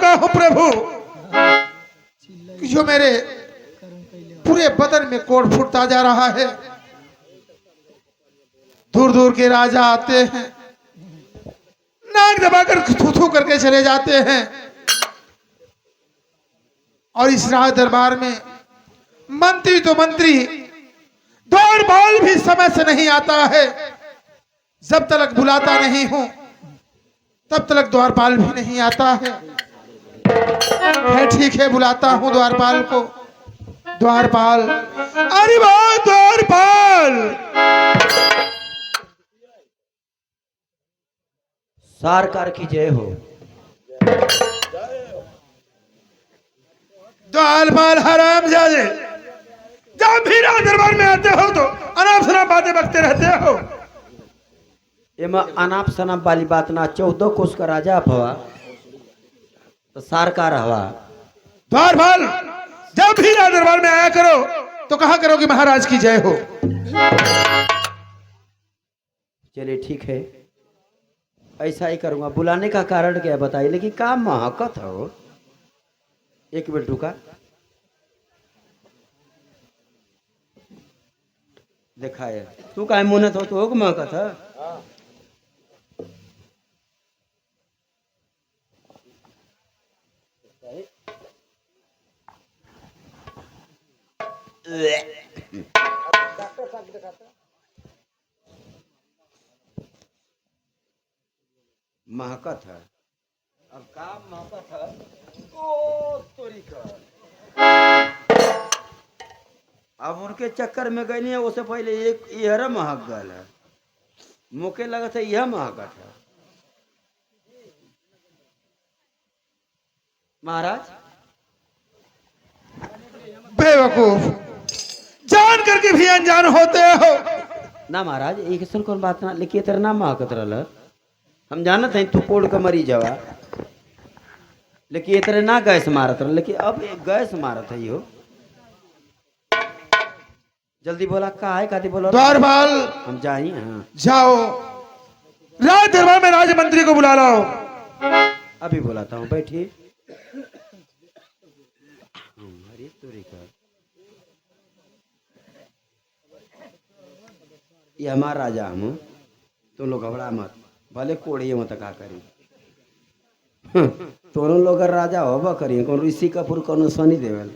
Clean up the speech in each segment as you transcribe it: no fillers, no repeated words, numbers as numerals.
चुका हूं प्रभु कि जो मेरे पूरे बदन में कोड़ फूटता जा रहा है। दूर दूर के राजा आते हैं, नाक दबाकर थू थू करके चले जाते हैं, और इस राज दरबार में मंत्री तो मंत्री, द्वारपाल भी समय से नहीं आता है। जब तक बुलाता नहीं हूं तब तक द्वारपाल भी नहीं आता है। ठीक है, बुलाता हूं द्वारपाल को। द्वारपाल, अरे वाह द्वारपाल। सरकार की जय हो। द्वारपाल हरामजादे, जब भी राज दरबार में आते हो तो अनाप शनाप बातें बकते रहते हो। एमा अनाप शनाप वाली बात ना, 14 कोस का राजा हवा तो सरकार हवा। द्वारपाल, जब भी राज दरबार में आया करो तो कहा करो कि महाराज की जय हो। चलिए ठीक है, ऐसा ही करूंगा। बुलाने का कारण क्या है बताइए, लेकिन काम महकत हो। एक मिनट रुका, देखा है तू का मुनत हो तो महकत है। महकत है, अब काम महकत है। ओ तोरी का, अब उनके चक्कर में गई नहीं है। उससे पहले एक यह महक गल है, मुके लगा था यह महकत है। महाराज बेवकूफ, जान करके भी अनजान होते हो। ना महाराज, एक ऐसा कौन बात ना, लेकिन तेरा नाम महकत रहा। हम जानते हैं तू पोड़ का मरी जावा, लेकिन तेरे ना गैस मारत रहा। लेकिन अब गैस मारत है यो। जल्दी बोला का है, काती बोलो। द्वारपाल, हम जाइए। हाँ जाओ राज दरबार में राजमंत्री को बुला लाओ। अभी बुलाता हूँ, बैठिए। अरे तोरी का, ये हमारा राजा हम, तुम लोग घबरा मत। भले कोड़िए मत का करी, दोनों लोग राजा होबा करिए। कौन ऋषि कपूर, कौन सनी देवल।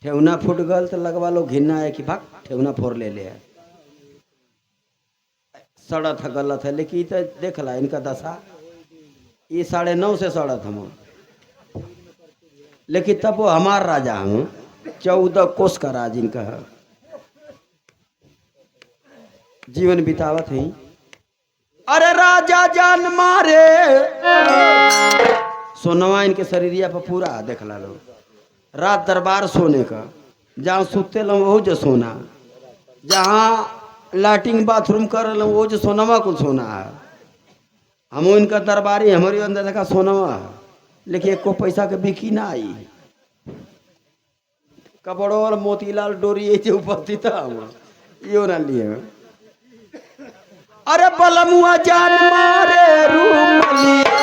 ठेवना फूट गल तो लगवा लो घिन्ना है कि भाग ठेवना फोड़ ले ले। सड़त है गलत है, लेकिन तो देख ला इनका दशा। ये 9:30 से सड़त हम, लेकिन तब वो हमार राजा हम। 14 कोस का राज इनका है। जीवन बितावत है। अरे राजा जान मारे, सोनवा इनके शरीरिया पर पूरा देख ला लो। रात दरबार सोने का, जहाँ सुते लो वो जो सोना, जहाँ लैट्रिन बाथरूम कर लो वो जो सोनवा को सोना है। हम इनका दरबारी, हमारे अंदर देखा सोनवा है, लेकिन एक को पैसा के बिकी ना आई। कपड़ों मोतीलाल डोरी ये उपस्थित है यो ना लिए। अरे बलमुआ जान मारे रूमलिया,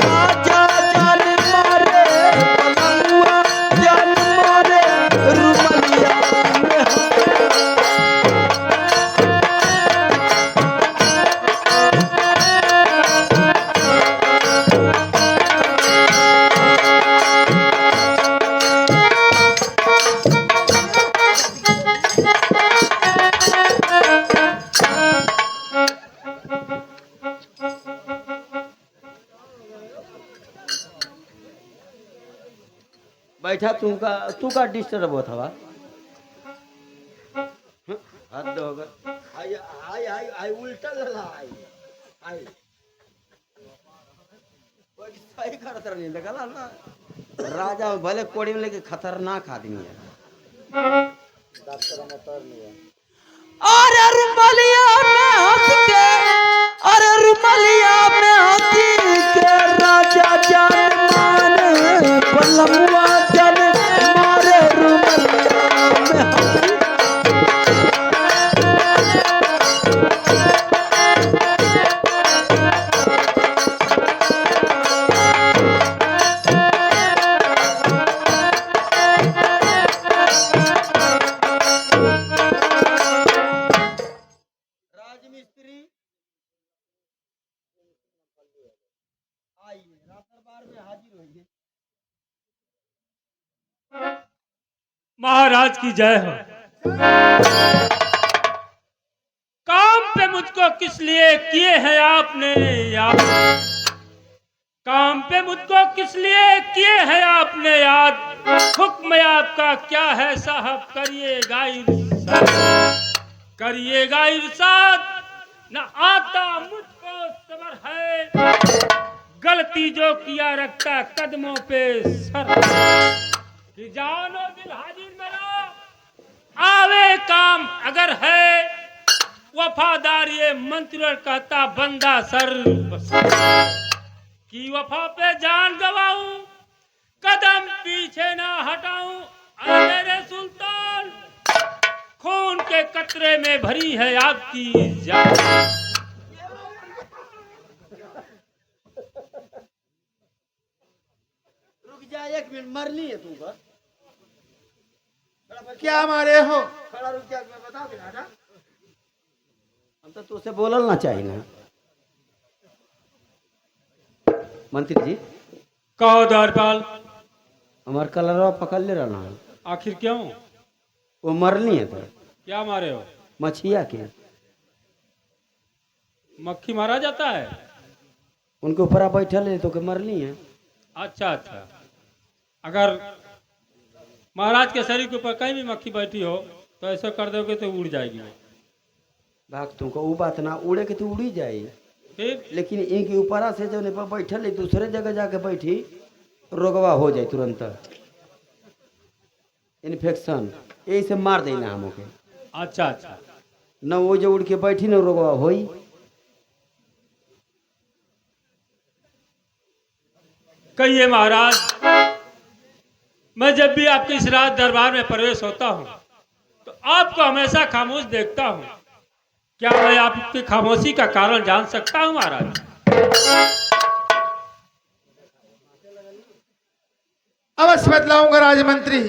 राजा जान मारे, बलमुआ जान मारे रूमलिया। बैठा तू का डिस्टर्ब होता हवा। हद हो गया। आई आई आई आई उल्टा लला आई आई सही करत नहीं देखा ना। राजा भले कोड़ी में, लेके खतरनाक आदमी है। अरे रुमालिया में हंस के, अरे रुमालिया में हंस के राजा जान मारे, बलमुआ जान मारे रुमालिया। महाराज की जय हो। काम पे मुझको किस लिए किए हैं आपने याद? काम पे मुझको किस लिए किए हैं आपने याद? हुक्म आपका क्या है साहब, करिएगा इरशाद, करिएगा इरशाद। न आता मुझको सबर है, गलती जो किया रखता कदमों पे सर। कि जानो दिल हाजिर मेरा, आवे काम अगर है, वफादार ये मंत्री कहता बंदा सर की वफा पे जान गवाऊं, कदम पीछे ना हटाऊं। अरे मेरे सुल्तान, खून के कतरे में भरी है आपकी जान। रुक जा, 1 मिनट, मरनी है तू का? क्या मारे हो? खड़ा रुक जा, मैं बता देना ना। हम तो तुझसे बोलल ना चाहिए ना। मंत्री जी, कहो द्वारपाल, हमार कलरवा पकड़ ले रहना है। आखिर क्यों? वो मरनी है तो क्या मारे हो? मछिया के मक्खी मारा जाता है? उनके ऊपर बैठल है तो के मरनी है। अच्छा अच्छा, अगर महाराज के शरीर के ऊपर कहीं भी मक्खी बैठी हो तो ऐसा कर दोगे तो उड़ जाएगी वो। भाग तुमको वो बात ना उड़े के तो उड़ी जाए, फिर लेकिन इनके ऊपरा से जो पर बैठल है दूसरे जगह जाके बैठी, रोगवा हो जाए तुरंत, इन्फेक्शन, यही से मार देना हमके। अच्छा अच्छा, न वो जो उड़ के बैठी न रोगवा होई। कहिए महाराज, मैं जब भी आपके इस राज दरबार में प्रवेश होता हूँ तो आपको हमेशा खामोश देखता हूँ। क्या मैं आपकी खामोशी का कारण जान सकता हूँ महाराज? अवश्य बतलाऊंगा राजमंत्री।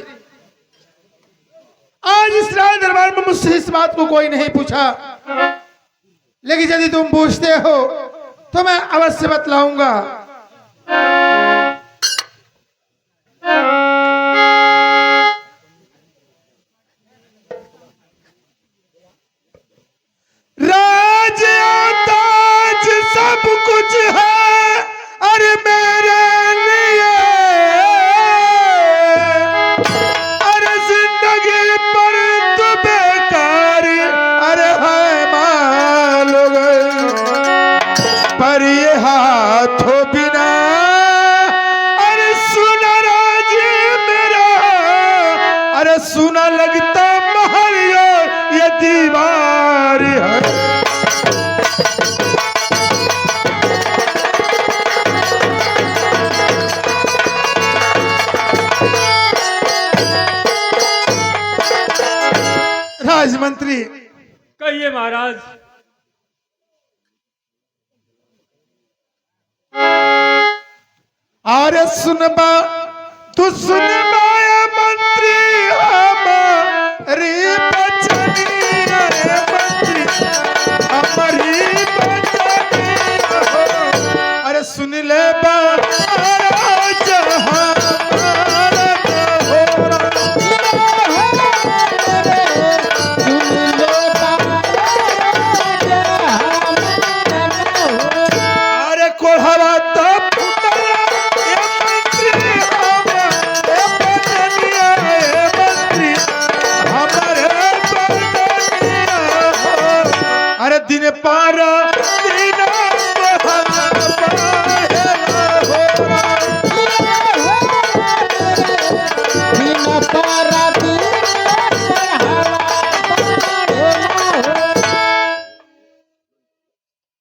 आज इस राज दरबार में मुझसे इस बात को कोई नहीं पूछा, लेकिन यदि तुम पूछते हो तो मैं अवश्य बतलाऊंगा। राज ताज सब कुछ है अरे मेरे लिए, अरे जिंदगी पर तो बेकार अरे है मालूम, पर ये हाथों बिना अरे सुना राज मेरा, अरे सुना लगता महल ये दीवार है। राजमंत्री, कहिए महाराज। अरे सुनबा तू सुनबा ये मंत्री हमारी बचनी, अरे मंत्री हमारी बचनी हो, अरे सुन ले बा जहां दिन पारा दिन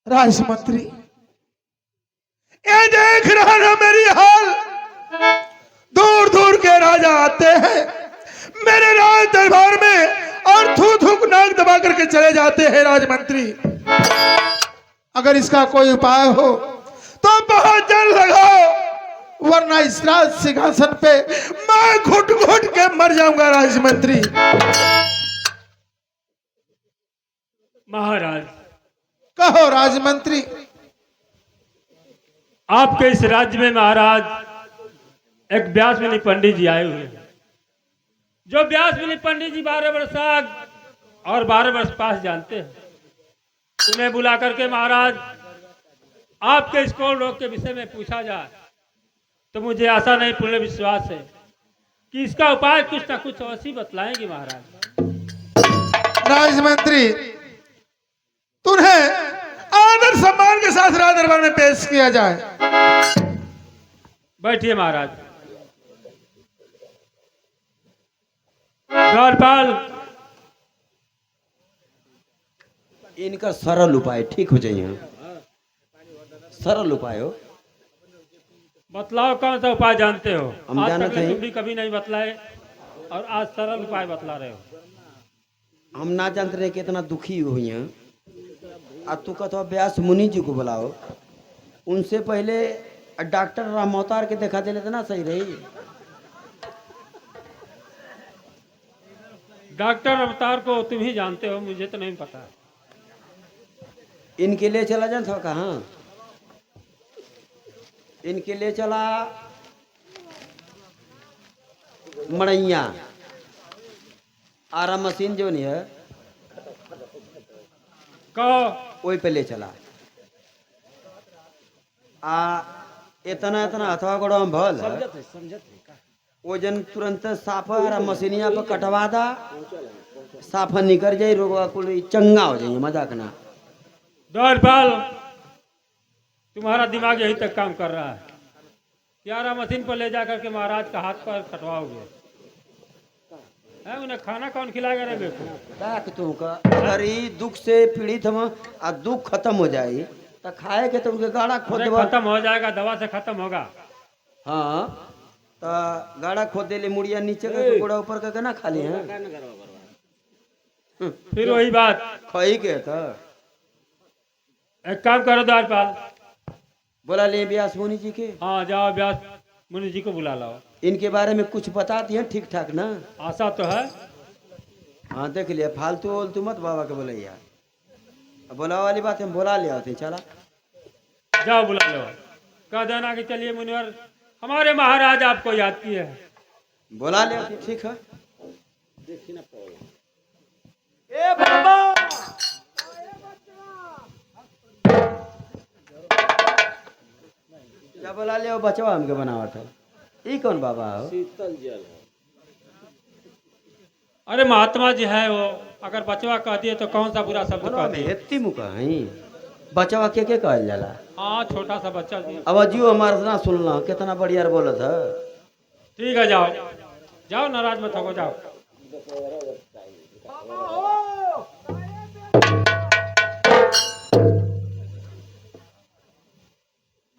राजमंत्री, ये देख रहा ना मेरी हाल, दूर दूर के राजा आते हैं मेरे राज दरबार में और थू थूक नाक दबा करके चले जाते हैं। राजमंत्री, अगर इसका कोई उपाय हो तो बहुत जल्द लगाओ, वरना इस राज सिंहासन पे मैं घुट घुट के मर जाऊंगा। राजमंत्री, महाराज, कहो राजमंत्री। आपके इस राज्य में महाराज एक व्यास मुनि पंडित जी आए हुए हैं। जो व्यास मुनि पंडित जी 12 वर्ष आग और 12 वर्ष पास जानते हैं, उन्हें बुला करके महाराज आपके स्कूल रोग के विषय में पूछा जाए तो मुझे आशा नहीं पूर्ण विश्वास है कि इसका उपाय कुछ ना कुछ अवश्य बतलाएंगे महाराज। राजमंत्री, तुम्हें आदर सम्मान के साथ राज दरबार में पेश किया जाए। बैठिए महाराज। द्वारपाल, इनका सरल उपाय ठीक हो जाइए। सरल उपाय हो, बतलाओ कौन सा उपाय जानते हो? हम आज जानते तक हैं। तुम भी कभी नहीं बतलाए और आज सरल उपाय बतला रहे हो। हम ना जानते रहे कि इतना दुखी हुई हैं। अब तू कहते हो व्यास मुनि जी को बुलाओ, उनसे पहले डॉक्टर राम अवतार के दिखा दे लेते ना सही रही। डॉक्टर अवतार को तुम ही जानते हो, मुझे तो नहीं पता। इनके लिए चला जाए था कहाँ? इनके लिए चला मड़ैया। आरा मशीन जो नहीं है कहो वही पे ले चला। आ इतना इतना हथवा गोड़ा में भल वजन तुरंत साफा आरा मशीनिया पे कटवा दा, साफा निकल जाये, रोगवा कुल चंगा हो जाइए। मजाक ना। द्वारपाल, तुम्हारा दिमाग यही तक काम कर रहा है। यारा मशीन पर ले जाकर के महाराज का हाथ पर कटवाओगे? है उन्हें खाना कौन खिलाएगा रे बेटू? ताक तुमका अगर ई दुख से पीड़ित हम आ दुख खत्म हो जाई तो खाए के तुमके गाड़ा खोद अरे देबा। खत्म हो जाएगा, दवा से खत्म होगा। हाँ तो गाड़ा खोद दे ले, मुड़िया नीचे के गोड़ा ऊपर के ना खाली हैं। फिर वही बात। खई के तो एक काम करो द्वारपाल, बोला ले व्यास मुनि जी के। हाँ जाओ व्यास मुनि जी को बुला लाओ। इनके बारे में कुछ बताती हैं ठीक ठाक ना? आशा तो है। हाँ देख लिया, फालतू ओलतू मत बाबा के बोलैया। बोला वाली बात हम बोला ले आते। चला जाओ बुला लो, कह देना कि चलिए मुनिवर हमारे महाराज आपको याद किए हैं। बोला ले आते। ठीक है। ए बाबा, क्या बोला ले बचवा हमके बनावट है। ई कौन बाबा हो? अरे महात्मा जी है वो, अगर बचवा कह दिए तो कौन सा बुरा शब्द कह दिए। हेती मुका है बचवा के कहल जाला? हाँ छोटा सा बच्चा जी। अब जियो हमारे ना सुनला कितना बढ़िया बोलत है। ठीक है जाओ जाओ, नाराज मत हो, जाओ।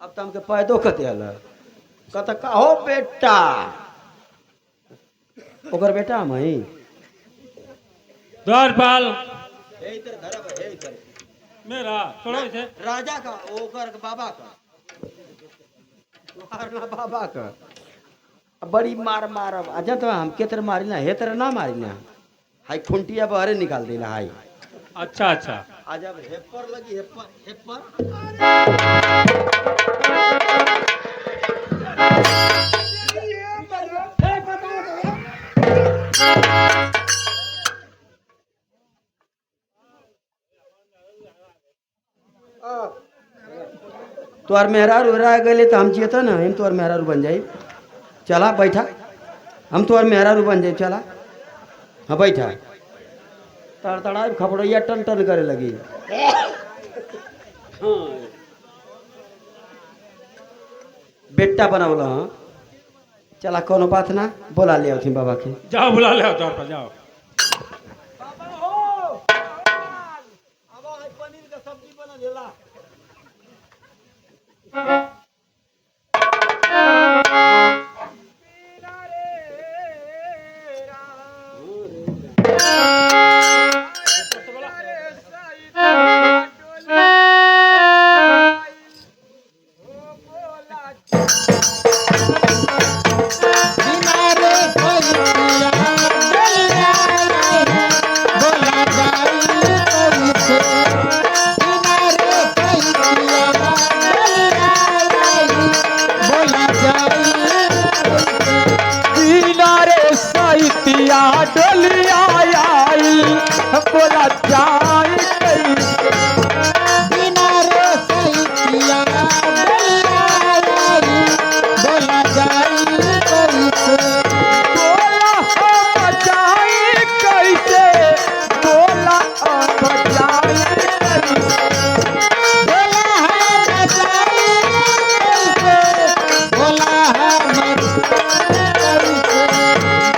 अब तो हमके पैदो कते आला कहता का हो बेटा, ओकर बेटा हम हई। द्वारपाल मेरा थोड़ा इसे राजा का ओकर बाबा का मारना बाबा का। अब बड़ी मार मारब अच्छा तो हम के तरह मारी ना, हे तरह ना मारी ना। हाई खुंटिया बाहर निकाल देला। हाई अच्छा अच्छा। आज अब हेपर लगी, हेपर हेपर। तोर मेहरारू रह गए तो हम जियता ना, हम तोर मेहरारू बन जाई। चला बैठा, हम तोर मेहरारू बन जाए। चला हाँ बैठा। तड़तड़ा खपड़ैया टन टन करे लगी। बेटा बनावला। हाँ चला कोनो बात ना, बोला ले थी बाबा के। जाओ बुला ले द्वारपाल, जाओ। पनीर का सब्जी बना देला। Bye. डोलिया आई बोला जाई कैसे बिना रे सैया डोलिया आई बोला जाई कैसे बोला हम जाई कैसे बोला हम जाई कैसे बोला है मचाई कैसे बोला है मचाई कैसे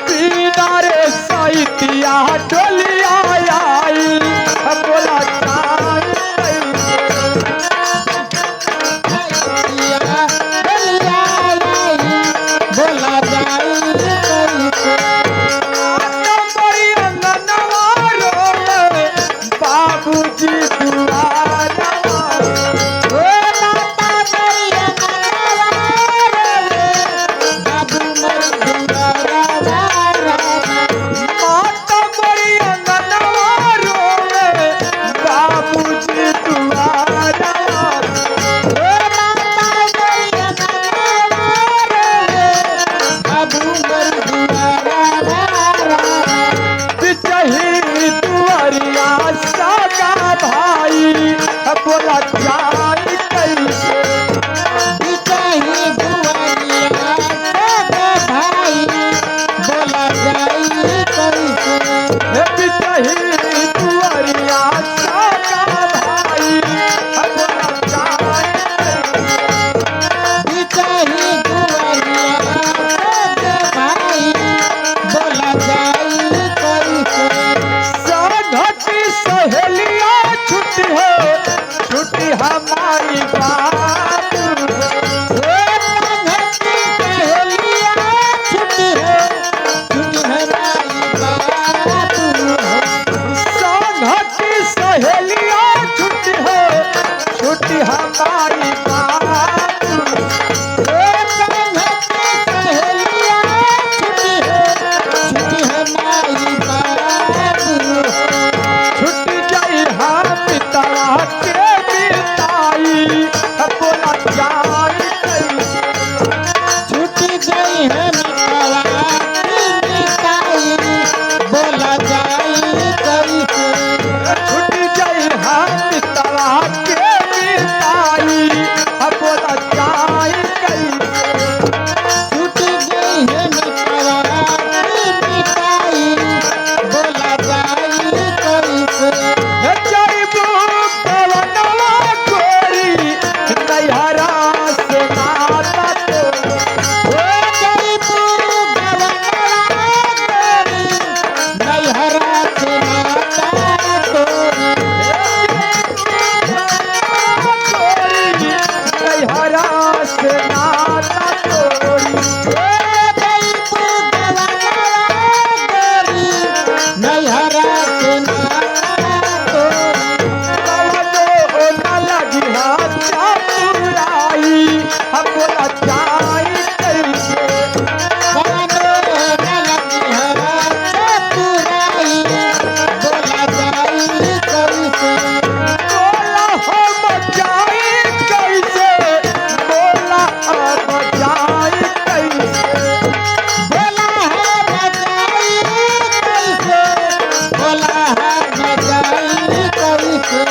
बिना रे सैया डोलिया आई बोला जाई सैया डोलिया आई बोला जाई कैसे बाबूजी दुआरा ओ माता मेरी अंगनवा रे बाबू मर दुआरा माता बड़ी अंगनवा रोवे बाबूजी दुआरा ओ माता मेरी अंगनवा रे बाबू मर दुआरा बिचही दुआरिया सागा भाई बोला जाई कैसे बिचाही दुआरिया सब भाई बोला जाई कैसे बिचही दुआरिया सागा भाई बोला जाई बिचाही दुआरिया सब भाई बोला जाई कैसे साघटी सहेलिया छुट्टी है छुट्टी हमारी बात ओ संघती सहेलिया छुट्टी है छुट्टी है माई बात साघटी सहेलिया छुट्टी है छुट्टी हमारी बात ओ संघती सहेलिया छुट्टी है माई बात छुट्टी जाई हम पितरा के बिताई बोला जाई कैसे छुट्टी गई है मितवा की मिताई बोला जाई कैसे छुट्टी जाई हम पितरा के बिताई बोला जाई कैसे छुट्टी गई है मितवा की मिताई बोला जाई कैसे जयबू कवनवा कोरी नैहरा से नाता तो ओ जयपू गवनवा तोरी नैहरा से नाता तोरी नैहरा से नाता तोरी ओ जयपू गवनवा तोरी नैहरा से नाता तोरी कवनो न लगी चातुराई बोला जाई कैसे कवनो न लगी है चतुराई बोला जाई कैसे बोला हम जाई कैसे बोला हम जाई कैसे बोला है मचाई कैसे बोला है मचाई कैसे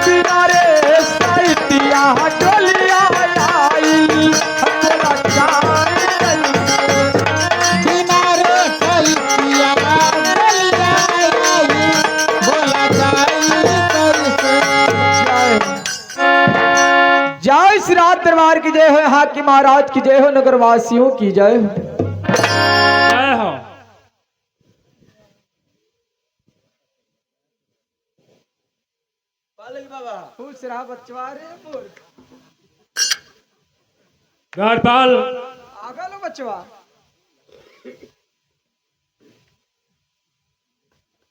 बिना रे सैतिया डोलिया आई बोला जाई कैसे बिना रे सैतिया डोलिया आई बोला जाई कैसे जय श्री रात दरबार की जय हो यहाँ की महाराज की जय हो नगरवासियों की जय हो जय हो। बाबा खुश रहा बचवा रे बोल गढ़पाल आगा लो बचवा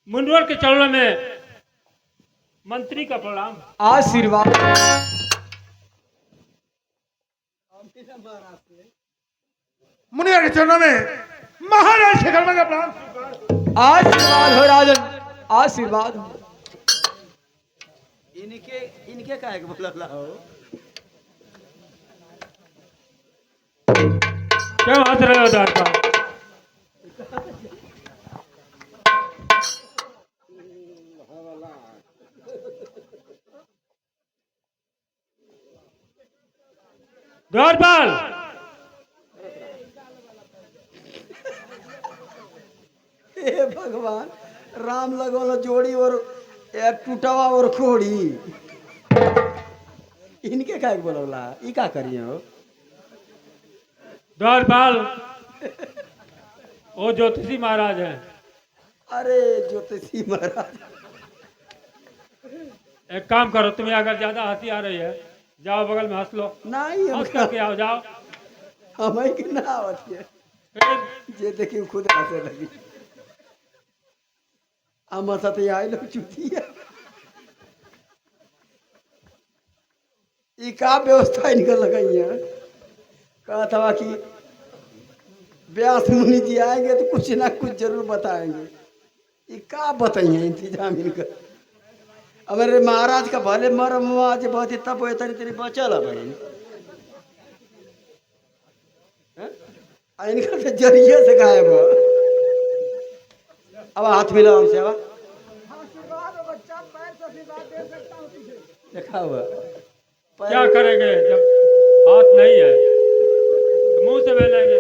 मुंडवर के चरणों में मंत्री का प्रणाम। आशीर्वाद मुनिया के चरणों में महाराज शेखर का प्रणाम स्वीकार। आशीर्वाद हो राजन आशीर्वाद हो इनके काहे के बोलला हो क्यों हंस रहे हो दादा? द्वारपाल, हे भगवान, राम लगोलो जोड़ी और एक टूटावा और कोड़ी। इनके का बोलौला, ई का करिए हो? द्वारपाल, वो ज्योतिषी महाराज है। अरे ज्योतिषी महाराज, एक काम करो, तुम्हें अगर ज्यादा हंसी आ रही है, जाओ बगल में हंस लो, नहीं हंस करके आओ, जाओ। हमें की ना आवत है। फिर जे देखी खुद हंसे लगी। हम साथ आई लोग चुतिया। ई का व्यवस्था इनका लगाई है? कहा था कि व्यास मुनि जी आएंगे तो कुछ ना कुछ जरूर बताएंगे। ये का बताइए इंतजाम इनका? हमारे महाराज का भले मरम आज बहुत तब हो तरी तरी बचल है भाई। इनका तो जरिए से गायब हो। अब हाथ मिलाओ हमसे, अब देखा हुआ क्या करेंगे जब हाथ नहीं है तो मुंह से मिलेंगे।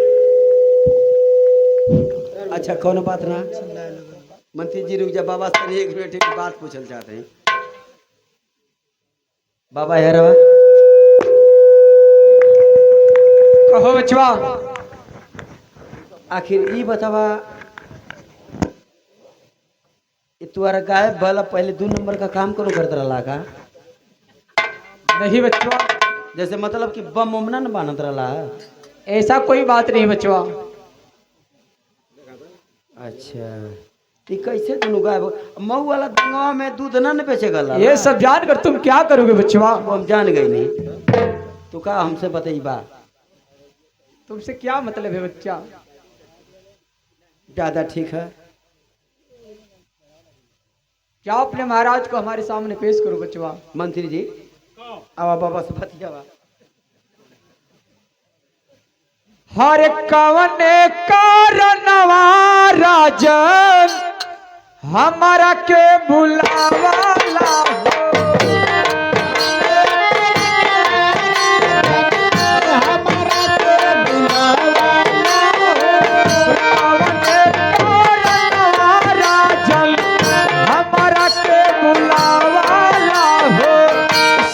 अच्छा कौन बात ना, मंत्री जी रुक जा, बाबा से एक मिनट की बात पूछल चाहते हैं। बाबा है रवा, कहो बचवा। आखिर ई बतावा, तुम्हारा गायब वाला पहले 2 नंबर का काम करो करता रहा का? नहीं बचवा, जैसे मतलब कि बम उमना न बानत रहा। ऐसा कोई बात नहीं बचवा। अच्छा, ये कैसे दोनों गायब? मऊ वाला दंगवा में दूध न बेचे गला? ये सब जानकर तुम क्या करोगे बचवा? वो हम जान गए नहीं। तो का हमसे बताई बा? तुमसे क्या मतलब है बच्चा? ज्यादा ठीक है। जाओ अपने महाराज को हमारे सामने पेश करो बचवा। मंत्री जी आवा बाबा से बतियावा। हर कवन कारणवा राजन हमारा के बुलावाला हो। हमारा तो बुलावाला कवन कारणवा राजन हमारा के बुलावाला हो।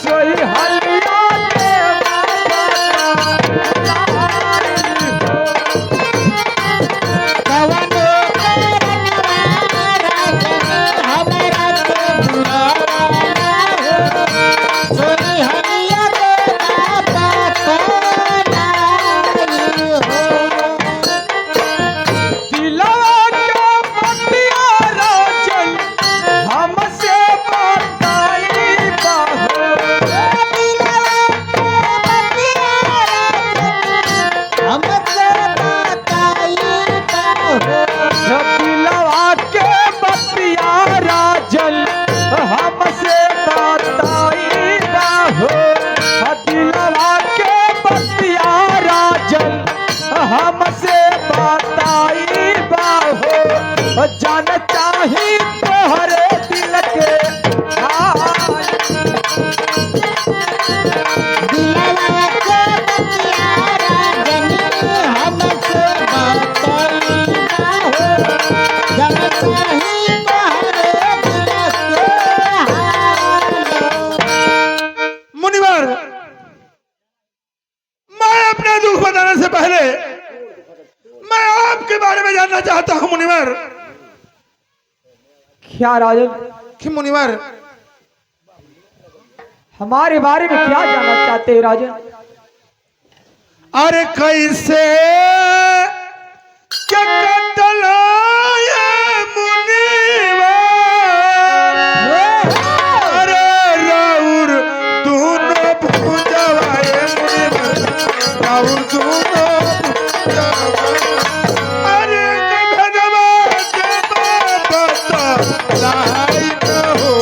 सोई हलिया के कवन हमारा तो बुलावाला सोनी हनिया के बाबा कोलाई हो। दिलवा के बतिया राजन हमसे बताई बाहो। दिलवा के बतिया राजन हमसे बताई बाहो। दिलवा के बतिया राजन हमसे बताई बाहो। जान चाही तोहरे दिल के हाल। मुनिवर, मैं अपने दुख बताने से पहले मैं आपके बारे में जानना चाहता हूं मुनिवर। क्या राजन, कि मुनिवर हमारे बारे में क्या जानना चाहते हैं राजन? अरे कैसे क्या कतलाए मुनिवर, अरे राउर दोनों भुजवाए मुनिवर, राउर दोनों भुजवाए। अरे भगवा जब बतलाई न हो।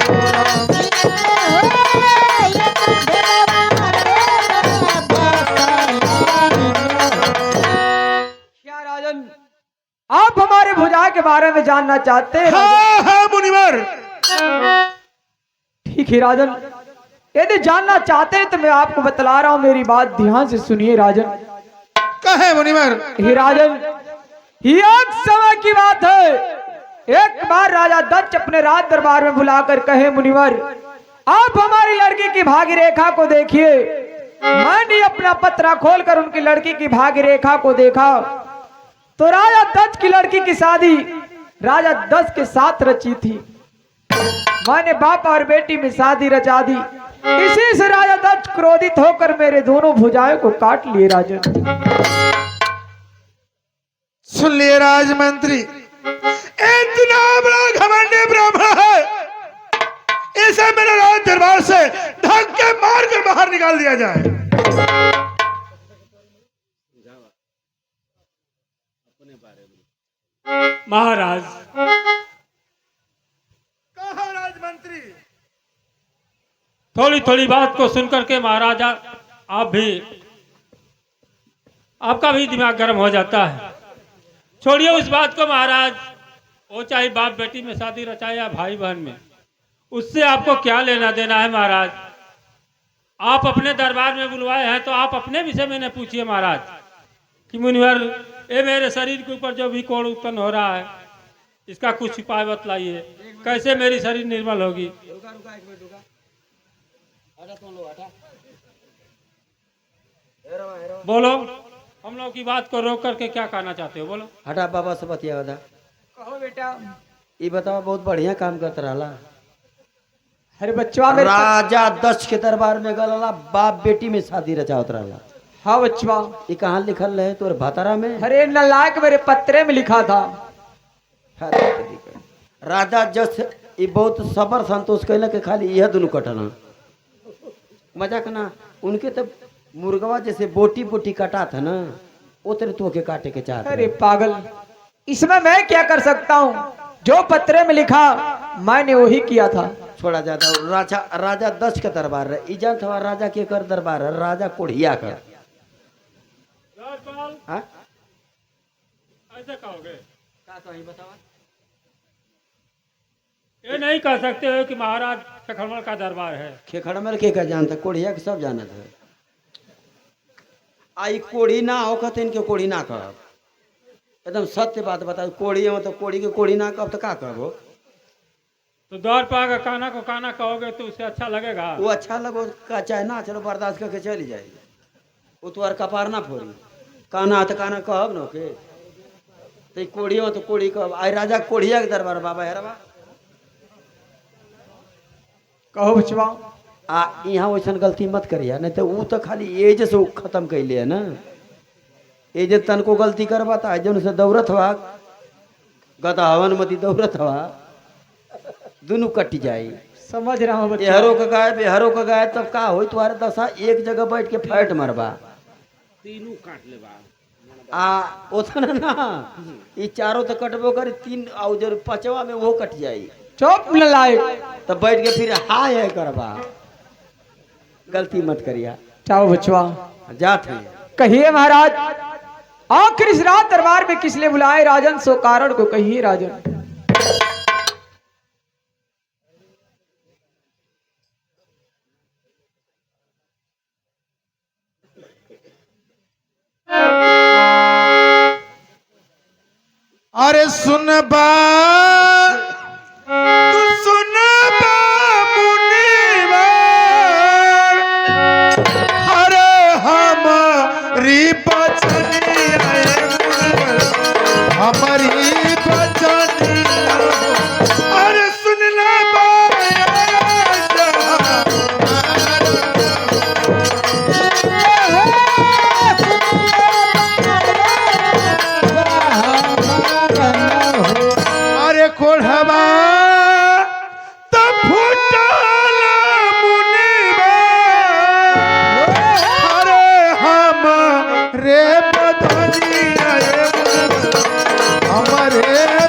क्या राजन, आप हमारे भुजा के बारे में जानना चाहते हैं? हाँ हाँ मुनिवर, ठीक है राजन, यदि जानना चाहते हैं तो मैं आपको बतला रहा हूं, मेरी बात ध्यान से सुनिए राजन। कहे मुनिवर। हे राजन, एक समय की बात है, एक बार राजा दक्ष अपने राज दरबार में बुलाकर कहे, मुनिवर आप हमारी लड़की की भाग्य रेखा को देखिए। मैंने अपना पत्रा खोलकर उनकी लड़की की भाग्य रेखा को देखा तो राजा दक्ष की लड़की की शादी राजा दक्ष के साथ रची थी। मैंने बाप और बेटी में शादी रचा दी। इसी से राजा दक्ष क्रोधित होकर मेरे दोनों भुजाओं को काट लिए। राजन सुन लिए राजमंत्री, इतना बड़ा घमंडी ब्राह्मण है, इसे मेरे राज दरबार से धक्के मार कर बाहर निकाल दिया जाए। महाराज। कहा राजमंत्री। थोड़ी थोड़ी बात को सुनकर के महाराजा आपका भी दिमाग गर्म हो जाता है। छोड़िए उस बात को महाराज, वो चाहे बाप बेटी में शादी रचाए या भाई बहन में, उससे आपको क्या लेना देना है महाराज। आप अपने दरबार में बुलवाए हैं तो आप अपने विषय में न पूछिए महाराज कि मुनिवर ये मेरे शरीर के ऊपर जो भी कोड़ उत्पन्न हो रहा है इसका कुछ उपाय बतलाइए, कैसे मेरी शरीर निर्मल होगी। बोलो, हम लोग की बात को रोक करके क्या कहना चाहते हो, बोलो। हटा बाबा से बतिया बता। कहो बेटा। ये बताओ, बहुत बढ़िया काम करता रहा। अरे बच्चवा, मेरे राजा दक्ष के दरबार में गलला, बाप बेटी में शादी रचावत रहा। हाँ बच्चवा। ये कहाँ लिखल रहे तोर भातारा में? अरे नलायक, मेरे पत्रे में लिखा था। राजा दक्ष ये बहुत सबर संतोष कैला के खाली यह दोनों कटना मजाक ना। उनके तब मुर्गवा जैसे बोटी बोटी काटा था ना, उतरे तो के काटे के चाहते। अरे पागल, इसमें मैं क्या कर सकता हूँ? जो पत्रे में लिखा मैंने वही किया था। छोड़ा जाता। राजा दक्ष का दरबार है, इजान था राजा के कर दरबार है, राजा कोढ़िया का। हाँ? ऐसे कहोगे? क्या कहीं बताओ। ये नहीं कह सकते हो कि महाराज खेखड़मल का दरबार है। खेखड़मल के का जानता, कोढ़िया के सब जानत है। आई कोढ़ी ना हो कहते इनके कोढ़ी ना करब, एकदम सत्य बात बता। कोढ़ी है मतलब कोढ़ी के कोढ़ी ना करब तो का करबो? तो द्वार पर आकर काना को काना कहोगे तो उससे अच्छा लगेगा? वो अच्छा लगो का चाहे ना चलो बर्दाश्त करके चली जाएगी। वो तो कपार ना फोड़ी, काना तो काना कहब न के। तो कोढ़ी हो तो कोढ़ी कहब। आई राजा कोढ़िया के दरबार बाबा हेरबा। कहो बचवा। यहाँ वैसा गलती मत करिए, नहीं तो वो तो खाली एज से वो खत्म कैले है ना। एज तन को गलती करवा था जन से दौड़त हवा गदा हवन मती दौड़त हवा दोनों कट जाई। समझ रहा हूँ बच्चा। एहरो का गाय बेहरो का गाय तब का हो तुम्हारे दशा एक जगह बैठ के फैट मरबा, तीनों काट लेबा। ओतना ना ये चारों तो कटबो कर, तीन और जो पचवा में वो कट जाई। चुप नलायक। तब बैठ के फिर हाय है करबा। गलती मत करिया। चाहो बचवा। जात है। कहिए महाराज, आखिर इस रात दरबार में किस लिए बुलाए राजन? सो कारण को कहिए राजन। अरे सुन बा, तू सुन बा मुनिवर, अरे हमारी बचनिया, हमारी बचनिया, अरे सुन ले बा कोढ़वा तब फुटल मुनिवा, अरे हम रे बदनिया, हमारे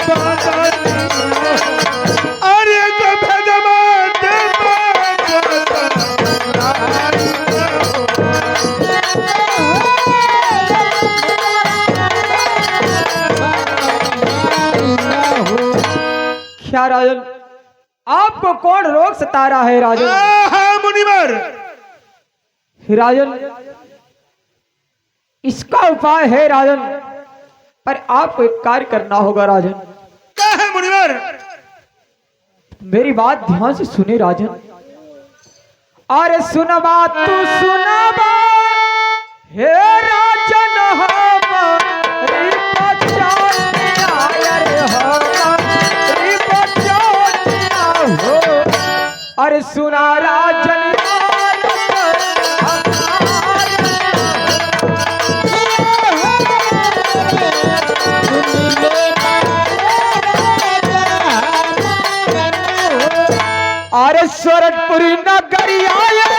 बदनिया, अरे गभदवा क्या राजन, आपको कौन रोग सता रहा है राजन? हाँ मुनिवर, राजन इसका उपाय है राजन, पर आपको एक कार्य करना होगा राजन। क्या है मुनिवर? मेरी बात ध्यान से सुने राजन। अरे सुनबा तू सुनबा हे राजन, हमारी बचानिया, अरे हमारी बचानिया हो। अरे सुना राजन अरे स्वरटपुरी नगरिया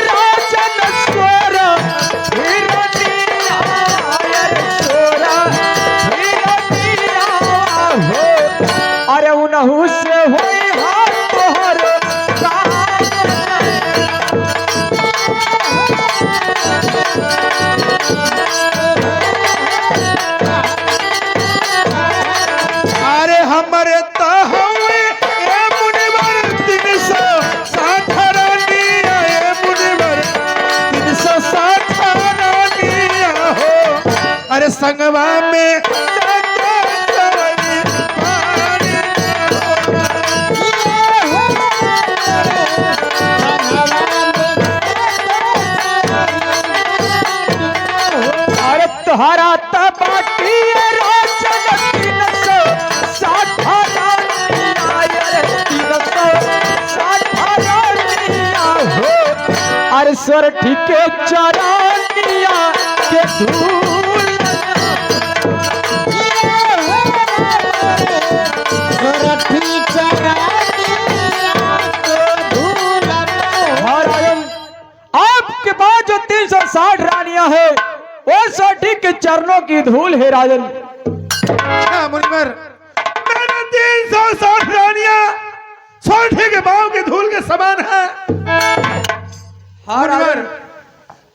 राजन स्वर हो। अरे उनहु से होई हाथ तोहर अरे हमारे तो हुए ए मुनिवर 360 रानिया, ए मुनिवर 360 रानिया हो। अरे संगवा में अरे तुहरा तबाटी राजन 360 रानिया हो। अरे स्वर ठीके चरानिया के धूल आपके पास जो 360 रानियां है वो सोठी के चरणों की धूल है राजन। क्या मुनिवर, मैंने 360 रानियां सोठे के पांव के धूल के समान है। मुनिवर,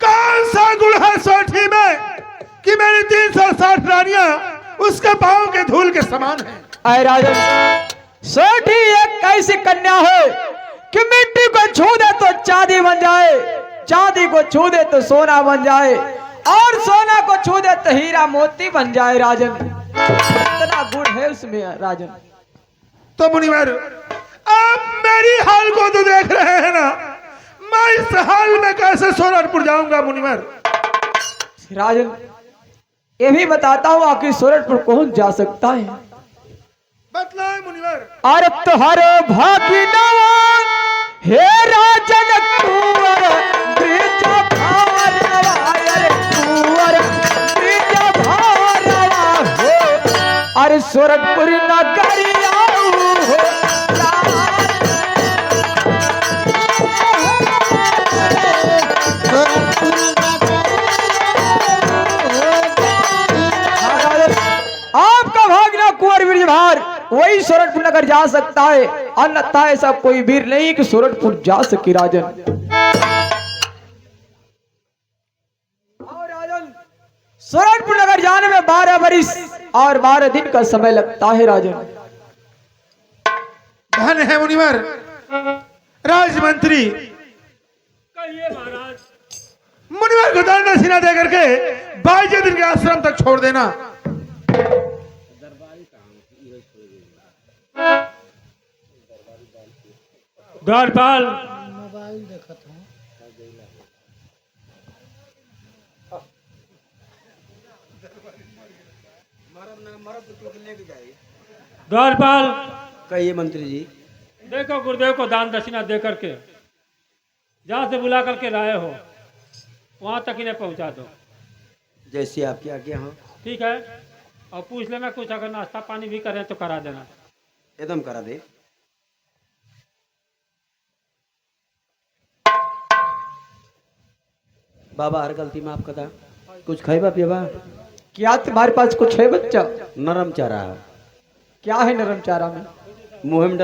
कौन सा गुण है सोठी में कि मेरी 360 रानियां उसके पांव के धूल के समान है? अरे राजन, सोठी एक ऐसी कन्या है कि मिट्टी को छू दे तो चांदी बन जाए, चांदी को छू दे तो सोना बन जाए, और सोना को छू दे तो हीरा मोती बन जाए राजन। इतना गुण है उसमें राजन। तो मुनिवर, आप मेरी हाल को तो देख रहे हैं ना, मैं इस हाल में कैसे सोरठपुर जाऊंगा मुनिवर? राजन ये भी बताता हूँ आखिर सोरठपुर कौन जा सकता है? बतलाए मुनिवर। अरे तुहरो भागी नवा हे राजन कुंवर ब्रिज भारवा, अरे कुंवर ब्रिज भारवा हो। अरे सोरठपुर नगरिया हो आपका भागना कुंवर ब्रिज भार वही सोरठपुर नगर जा सकता है, अन्यथा ऐसा कोई वीर नहीं कि सोरठपुर जा सके राजन। और राजन सोरठपुर नगर जाने में 12 बरिस और 12 दिन का समय लगता है राजन। धन है मुनिवर, राजमंत्री कहिए महाराज। मुनिवर को दान दक्षिणा दे करके 22 दिन के आश्रम तक छोड़ देना। द्वारपाल, द्वारपाल, कहिए मंत्री जी। देखो गुरुदेव को दान दक्षिणा दे करके जहाँ से बुला करके लाए हो वहाँ तक इन्हें पहुँचा दो। जैसे आपकी आज्ञा हो। ठीक है, और पूछ लेना कुछ, अगर नाश्ता पानी भी करें तो करा देना। एकदम करा दे। बाबा हर गलती माफ कदा, कुछ खाइबा पिएबा? क्या तुम्हारे पास कुछ है बच्चा? नरम चारा क्या है नरम चारा में? मुंह में